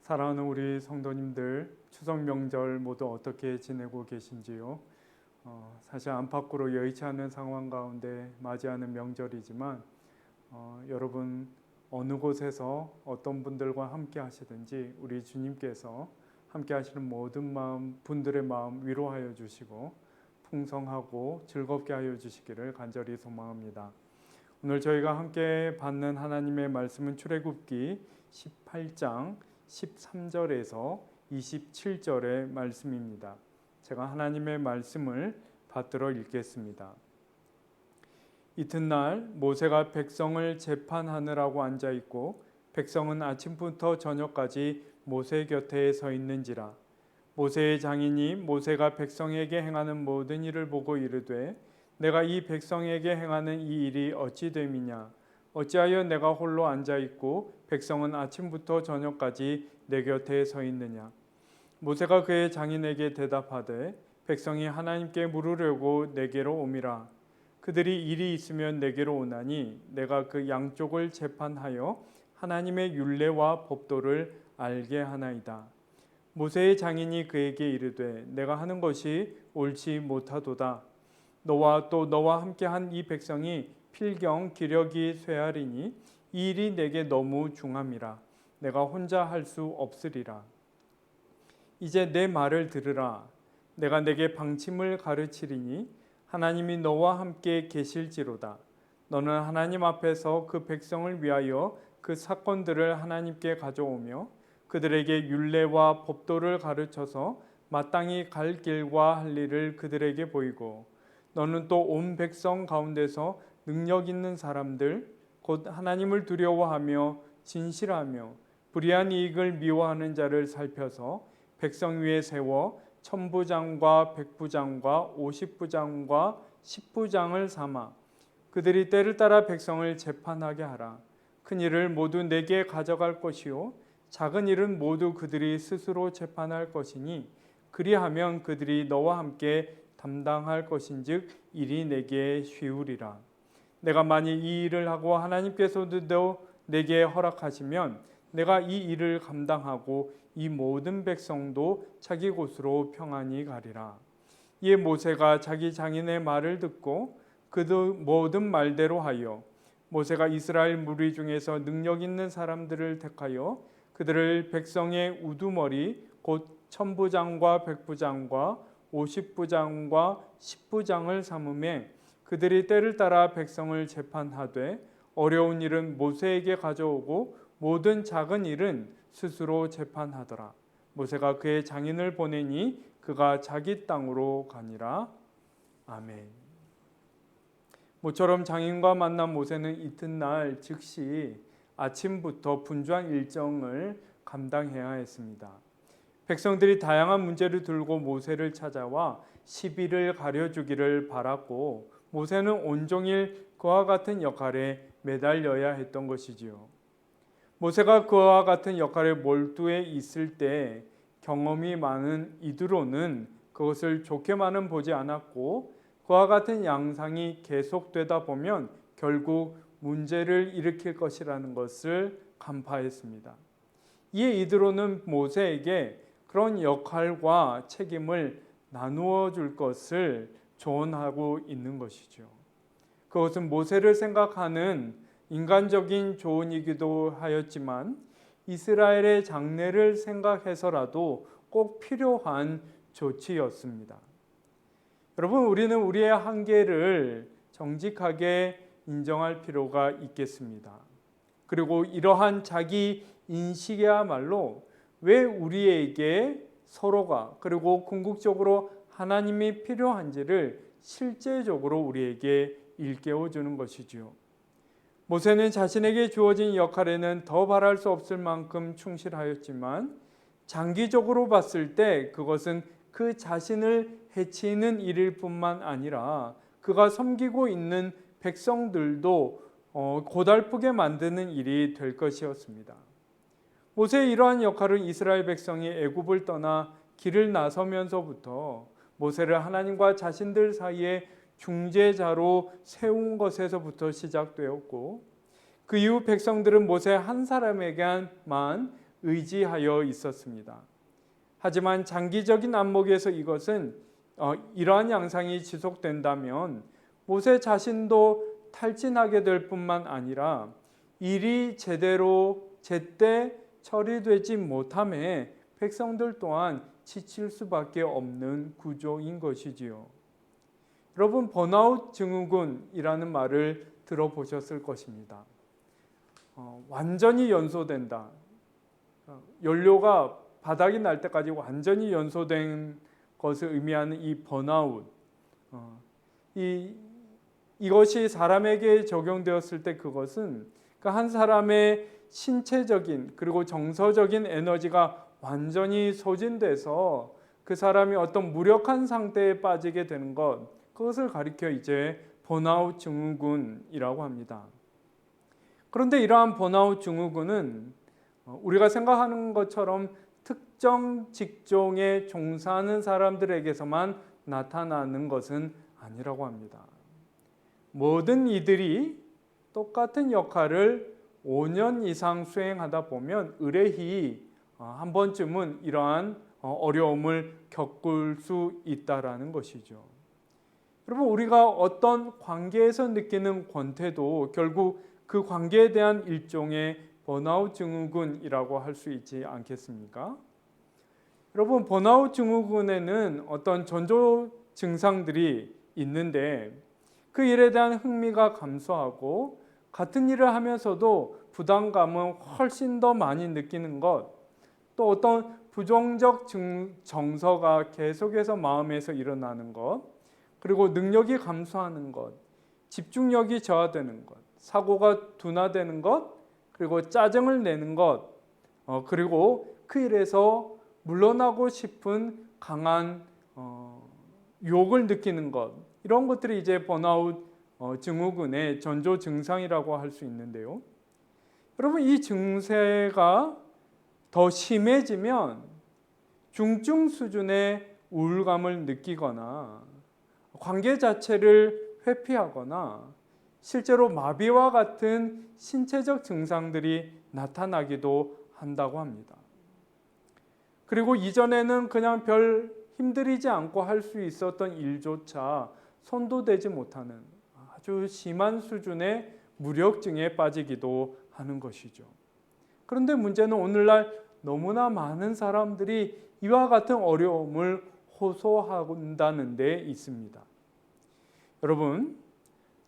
사랑하는 우리 성도님들, 추석 명절 모두 어떻게 지내고 계신지요? 사실 안팎으로 여의치 않은 상황 가운데 맞이하는 명절이지만 여러분 어느 곳에서 어떤 분들과 함께 하시든지 우리 주님께서 함께 하시는 모든 분들의 마음 위로하여 주시고 풍성하고 즐겁게 하여 주시기를 간절히 소망합니다. 오늘 저희가 함께 받는 하나님의 말씀은 출애굽기 18장 13절에서 27절의 말씀입니다. 제가 하나님의 말씀을 받들어 읽겠습니다. 이튿날 모세가 백성을 재판하느라고 앉아 있고 백성은 아침부터 저녁까지 모세 곁에 서 있는지라. 모세의 장인이 모세가 백성에게 행하는 모든 일을 보고 이르되 내가 이 백성에게 행하는 이 일이 어찌 됨이냐. 어찌하여 내가 홀로 앉아 있고 백성은 아침부터 저녁까지 내 곁에 서 있느냐. 모세가 그의 장인에게 대답하되 백성이 하나님께 물으려고 내게로 오미라. 그들이 일이 있으면 내게로 오나니 내가 그 양쪽을 재판하여 하나님의 율례와 법도를 알게 하나이다. 모세의 장인이 그에게 이르되 내가 하는 것이 옳지 못하도다. 너와 또 너와 함께한 이 백성이 필경 기력이 쇠하리니 이 일이 내게 너무 중함이라. 내가 혼자 할 수 없으리라. 이제 내 말을 들으라. 내가 내게 방침을 가르치리니 하나님이 너와 함께 계실지로다. 너는 하나님 앞에서 그 백성을 위하여 그 사건들을 하나님께 가져오며 그들에게 율례와 법도를 가르쳐서 마땅히 갈 길과 할 일을 그들에게 보이고 너는 또 온 백성 가운데서 능력 있는 사람들 곧 하나님을 두려워하며 진실하며 불의한 이익을 미워하는 자를 살펴서 백성 위에 세워 천부장과 백부장과 50부장과 10부장을 삼아 그들이 때를 따라 백성을 재판하게 하라. 큰 일을 모두 내게 가져갈 것이요 작은 일은 모두 그들이 스스로 재판할 것이니 그리하면 그들이 너와 함께 담당할 것인즉 일이 내게 쉬우리라. 내가 만일 이 일을 하고 하나님께서도 내게 허락하시면 내가 이 일을 감당하고 이 모든 백성도 자기 곳으로 평안히 가리라. 이에 모세가 자기 장인의 말을 듣고 그들 모든 말대로 하여 모세가 이스라엘 무리 중에서 능력 있는 사람들을 택하여 그들을 백성의 우두머리 곧 천부장과 백부장과 50부장과 10부장을 삼음에 그들이 때를 따라 백성을 재판하되 어려운 일은 모세에게 가져오고 모든 작은 일은 스스로 재판하더라. 모세가 그의 장인을 보내니 그가 자기 땅으로 가니라. 아멘. 모처럼 장인과 만난 모세는 이튿날 즉시 아침부터 분주한 일정을 감당해야 했습니다. 백성들이 다양한 문제를 들고 모세를 찾아와 시비를 가려주기를 바랐고 모세는 온종일 그와 같은 역할에 매달려야 했던 것이지요. 모세가 그와 같은 역할에 몰두해 있을 때 경험이 많은 이드로는 그것을 좋게만은 보지 않았고 그와 같은 양상이 계속되다 보면 결국 문제를 일으킬 것이라는 것을 간파했습니다. 이에 이드로는 모세에게 그런 역할과 책임을 나누어 줄 것을 조언하고 있는 것이죠. 그것은 모세를 생각하는 인간적인 조언이기도 하였지만 이스라엘의 장래를 생각해서라도 꼭 필요한 조치였습니다. 여러분, 우리는 우리의 한계를 정직하게 인정할 필요가 있겠습니다. 그리고 이러한 자기 인식이야말로 왜 우리에게 서로가 그리고 궁극적으로 하나님이 필요한지를 실제적으로 우리에게 일깨워 주는 것이지요. 모세는 자신에게 주어진 역할에는 더 바랄 수 없을 만큼 충실하였지만 장기적으로 봤을 때 그것은 그 자신을 해치는 일일 뿐만 아니라 그가 섬기고 있는 백성들도 고달프게 만드는 일이 될 것이었습니다. 모세의 이러한 역할은 이스라엘 백성이 애굽을 떠나 길을 나서면서부터 모세를 하나님과 자신들 사이에 중재자로 세운 것에서부터 시작되었고 그 이후 백성들은 모세 한 사람에게만 의지하여 있었습니다. 하지만 장기적인 안목에서 이것은 이러한 양상이 지속된다면 모세 자신도 탈진하게 될 뿐만 아니라 일이 제때 처리되지 못함에 백성들 또한 지칠 수밖에 없는 구조인 것이지요. 여러분, 번아웃 증후군이라는 말을 들어보셨을 것입니다. 완전히 연소된다. 연료가 바닥이 날 때까지 완전히 연소된 것을 의미하는 이 번아웃. 이것이 사람에게 적용되었을 때 그것은 한 사람의 신체적인 그리고 정서적인 에너지가 완전히 소진돼서 그 사람이 어떤 무력한 상태에 빠지게 되는 것, 그것을 가리켜 이제 번아웃 증후군이라고 합니다. 그런데 이러한 번아웃 증후군은 우리가 생각하는 것처럼 특정 직종에 종사하는 사람들에게서만 나타나는 것은 아니라고 합니다. 모든 이들이 똑같은 역할을 5년 이상 수행하다 보면 의뢰히 한 번쯤은 이러한 어려움을 겪을 수 있다라는 것이죠. 여러분, 우리가 어떤 관계에서 느끼는 권태도 결국 그 관계에 대한 일종의 번아웃 증후군이라고 할 수 있지 않겠습니까? 여러분, 번아웃 증후군에는 어떤 전조 증상들이 있는데 그 일에 대한 흥미가 감소하고 같은 일을 하면서도 부담감은 훨씬 더 많이 느끼는 것, 또 어떤 부정적 정서가 계속해서 마음에서 일어나는 것, 그리고 능력이 감소하는 것, 집중력이 저하되는 것, 사고가 둔화되는 것, 그리고 짜증을 내는 것, 그리고 그 일에서 물러나고 싶은 강한 유혹을 느끼는 것, 이런 것들이 이제 번아웃 증후군의 전조 증상이라고 할 수 있는데요. 여러분, 이 증세가 더 심해지면 중증 수준의 우울감을 느끼거나 관계 자체를 회피하거나 실제로 마비와 같은 신체적 증상들이 나타나기도 한다고 합니다. 그리고 이전에는 그냥 별 힘들이지 않고 할 수 있었던 일조차 손도 대지 못하는 아주 심한 수준의 무력증에 빠지기도 하는 것이죠. 그런데 문제는 오늘날 너무나 많은 사람들이 이와 같은 어려움을 호소한다는 데 있습니다. 여러분,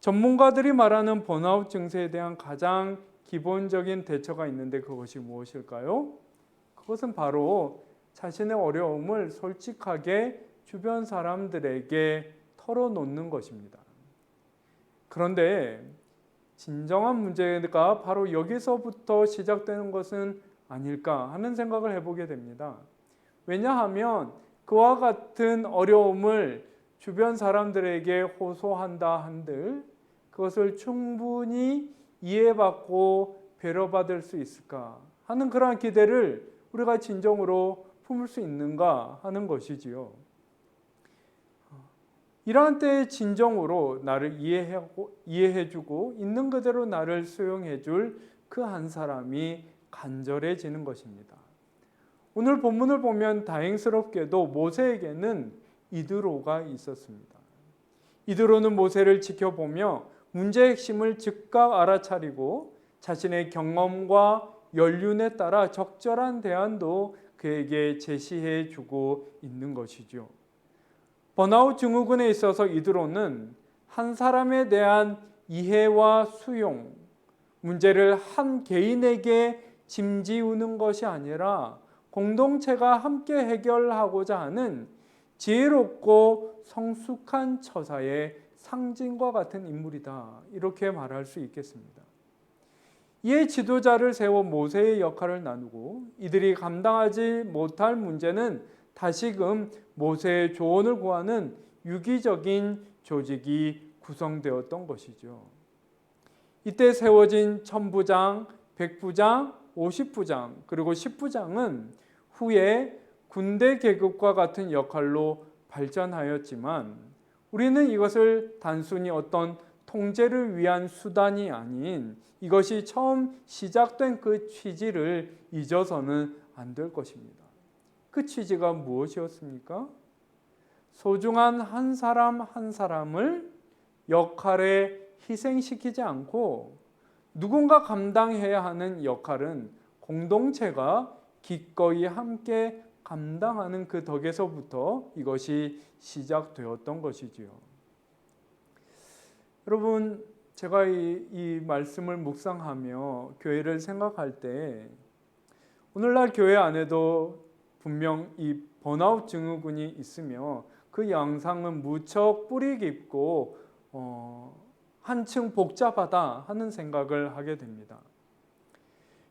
전문가들이 말하는 번아웃 증세에 대한 가장 기본적인 대처가 있는데 그것이 무엇일까요? 그것은 바로 자신의 어려움을 솔직하게 주변 사람들에게 털어놓는 것입니다. 그런데 진정한 문제가 바로 여기서부터 시작되는 것은 아닐까 하는 생각을 해보게 됩니다. 왜냐하면 그와 같은 어려움을 주변 사람들에게 호소한다 한들 그것을 충분히 이해받고 배려받을 수 있을까 하는 그러한 기대를 우리가 진정으로 품을 수 있는가 하는 것이지요. 이러한 때에 진정으로 나를 이해해주고 있는 그대로 나를 수용해줄 그 한 사람이 간절해지는 것입니다. 오늘 본문을 보면 다행스럽게도 모세에게는 이드로가 있었습니다. 이드로는 모세를 지켜보며 문제의 핵심을 즉각 알아차리고 자신의 경험과 연륜에 따라 적절한 대안도 그에게 제시해 주고 있는 것이죠. 번아웃 증후군에 있어서 이드로는 한 사람에 대한 이해와 수용, 문제를 한 개인에게 짐지우는 것이 아니라 공동체가 함께 해결하고자 하는 지혜롭고 성숙한 처사의 상징과 같은 인물이다. 이렇게 말할 수 있겠습니다. 이에 지도자를 세워 모세의 역할을 나누고 이들이 감당하지 못할 문제는 다시금 모세의 조언을 구하는 유기적인 조직이 구성되었던 것이죠. 이때 세워진 천부장, 백부장, 50부장 그리고 10부장은 후에 군대 계급과 같은 역할로 발전하였지만 우리는 이것을 단순히 어떤 통제를 위한 수단이 아닌 이것이 처음 시작된 그 취지를 잊어서는 안 될 것입니다. 그 취지가 무엇이었습니까? 소중한 한 사람 한 사람을 역할에 희생시키지 않고 누군가 감당해야 하는 역할은 공동체가 기꺼이 함께 감당하는 그 덕에서부터 이것이 시작되었던 것이지요. 여러분, 제가 이 말씀을 묵상하며 교회를 생각할 때 오늘날 교회 안에도 분명 이 번아웃 증후군이 있으며 그 양상은 무척 뿌리 깊고 한층 복잡하다 하는 생각을 하게 됩니다.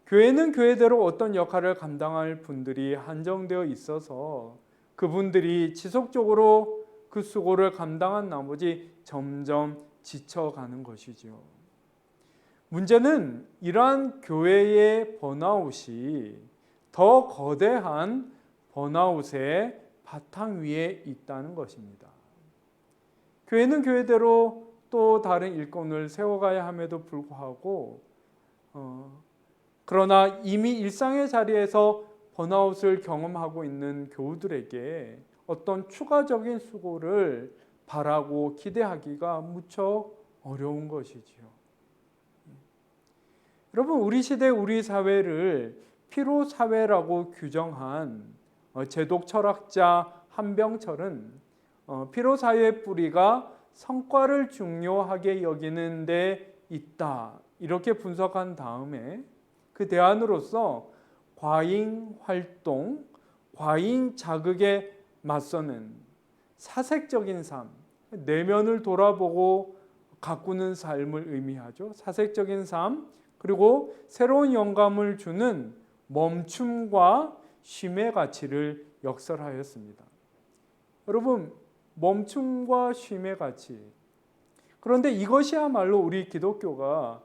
교회는 교회대로 어떤 역할을 감당할 분들이 한정되어 있어서 그분들이 지속적으로 그 수고를 감당한 나머지 점점 지쳐가는 것이죠. 문제는 이러한 교회의 번아웃이 더 거대한 번아웃의 바탕 위에 있다는 것입니다. 교회는 교회대로 또 다른 일꾼을 세워가야 함에도 불구하고 그러나 이미 일상의 자리에서 번아웃을 경험하고 있는 교우들에게 어떤 추가적인 수고를 바라고 기대하기가 무척 어려운 것이지요. 여러분, 우리 시대 우리 사회를 피로사회라고 규정한 제독 철학자 한병철은 피로사회의 뿌리가 성과를 중요하게 여기는 데 있다 이렇게 분석한 다음에 그 대안으로서 과잉 활동, 과잉 자극에 맞서는 사색적인 삶, 내면을 돌아보고 가꾸는 삶을 의미하죠. 사색적인 삶, 그리고 새로운 영감을 주는 멈춤과 쉼의 가치를 역설하였습니다. 여러분, 멈춤과 쉼의 가치. 그런데 이것이야말로 우리 기독교가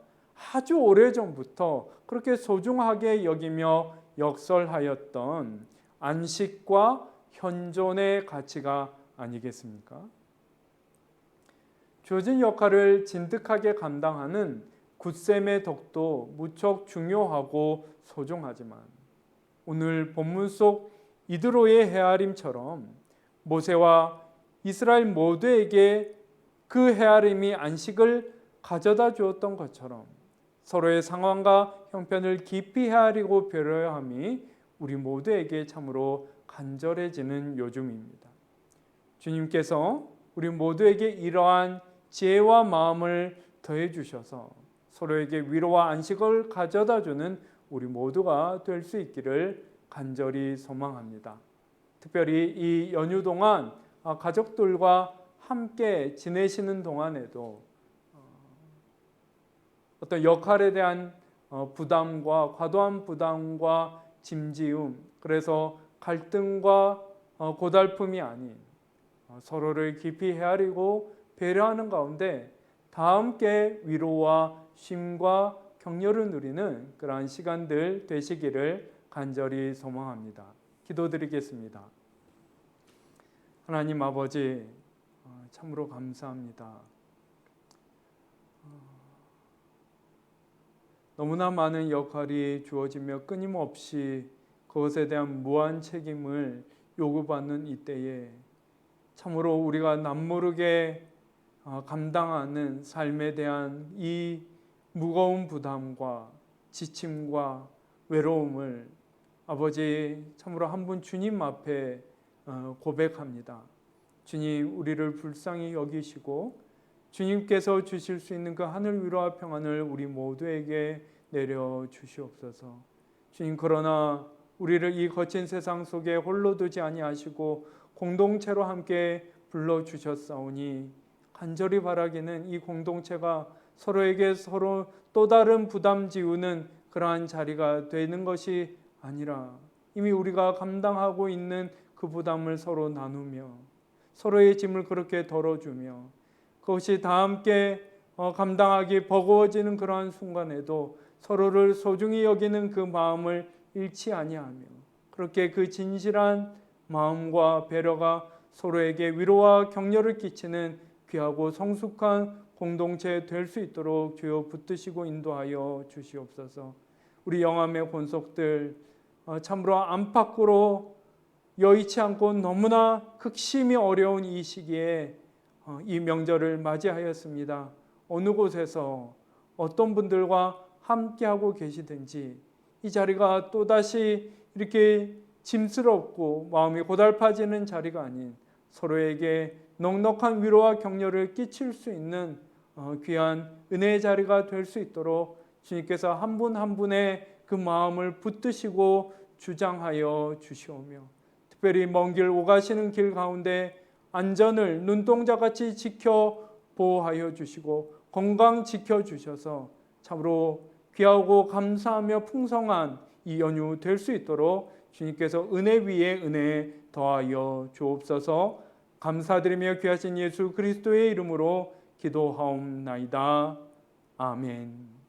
아주 오래전부터 그렇게 소중하게 여기며 역설하였던 안식과 현존의 가치가 아니겠습니까? 주어진 역할을 진득하게 감당하는 굳셈의 덕도 무척 중요하고 소중하지만 오늘 본문 속 이드로의 헤아림처럼 모세와 이스라엘 모두에게 그 헤아림이 안식을 가져다 주었던 것처럼 서로의 상황과 형편을 깊이 헤아리고 배려함이 우리 모두에게 참으로 간절해지는 요즘입니다. 주님께서 우리 모두에게 이러한 지혜와 마음을 더해 주셔서 서로에게 위로와 안식을 가져다 주는 우리 모두가 될 수 있기를 간절히 소망합니다. 특별히 이 연휴 동안 가족들과 함께 지내시는 동안에도 어떤 역할에 대한 부담과 과도한 부담과 짐지움, 그래서 갈등과 고달픔이 아닌 서로를 깊이 헤아리고 배려하는 가운데 다 함께 위로와 쉼과 격려를 누리는 그러한 시간들 되시기를 간절히 소망합니다. 기도드리겠습니다. 하나님 아버지, 참으로 감사합니다. 너무나 많은 역할이 주어지며 끊임없이 그것에 대한 무한 책임을 요구받는 이때에 참으로 우리가 남모르게 감당하는 삶에 대한 이 무거운 부담과 지침과 외로움을 아버지 참으로 한 분 주님 앞에 고백합니다. 주님, 우리를 불쌍히 여기시고 주님께서 주실 수 있는 그 하늘 위로와 평안을 우리 모두에게 내려 주시옵소서. 주님, 그러나 우리를 이 거친 세상 속에 홀로 두지 아니하시고 공동체로 함께 불러주셨사오니 간절히 바라기는 이 공동체가 서로에게 서로 또 다른 부담 지우는 그러한 자리가 되는 것이 아니라 이미 우리가 감당하고 있는 그 부담을 서로 나누며 서로의 짐을 그렇게 덜어주며 그것이 다 함께 감당하기 버거워지는 그러한 순간에도 서로를 소중히 여기는 그 마음을 잃지 아니하며 그렇게 그 진실한 마음과 배려가 서로에게 위로와 격려를 끼치는 귀하고 성숙한 공동체 될 수 있도록 주여 붙드시고 인도하여 주시옵소서. 우리 영암의 권속들 참으로 안팎으로 여의치 않고 너무나 극심히 어려운 이 시기에 이 명절을 맞이하였습니다. 어느 곳에서 어떤 분들과 함께하고 계시든지 이 자리가 또다시 이렇게 짐스럽고 마음이 고달파지는 자리가 아닌 서로에게 넉넉한 위로와 격려를 끼칠 수 있는 귀한 은혜의 자리가 될 수 있도록 주님께서 한 분 한 분의 그 마음을 붙드시고 주장하여 주시오며, 특별히 먼 길 오가시는 길 가운데 안전을 눈동자같이 지켜 보호하여 주시고 건강 지켜주셔서 참으로 귀하고 감사하며 풍성한 이 연휴 될 수 있도록 주님께서 은혜 위에 은혜 더하여 주옵소서. 감사드리며 귀하신 예수 그리스도의 이름으로 기도하옵나이다. 아멘.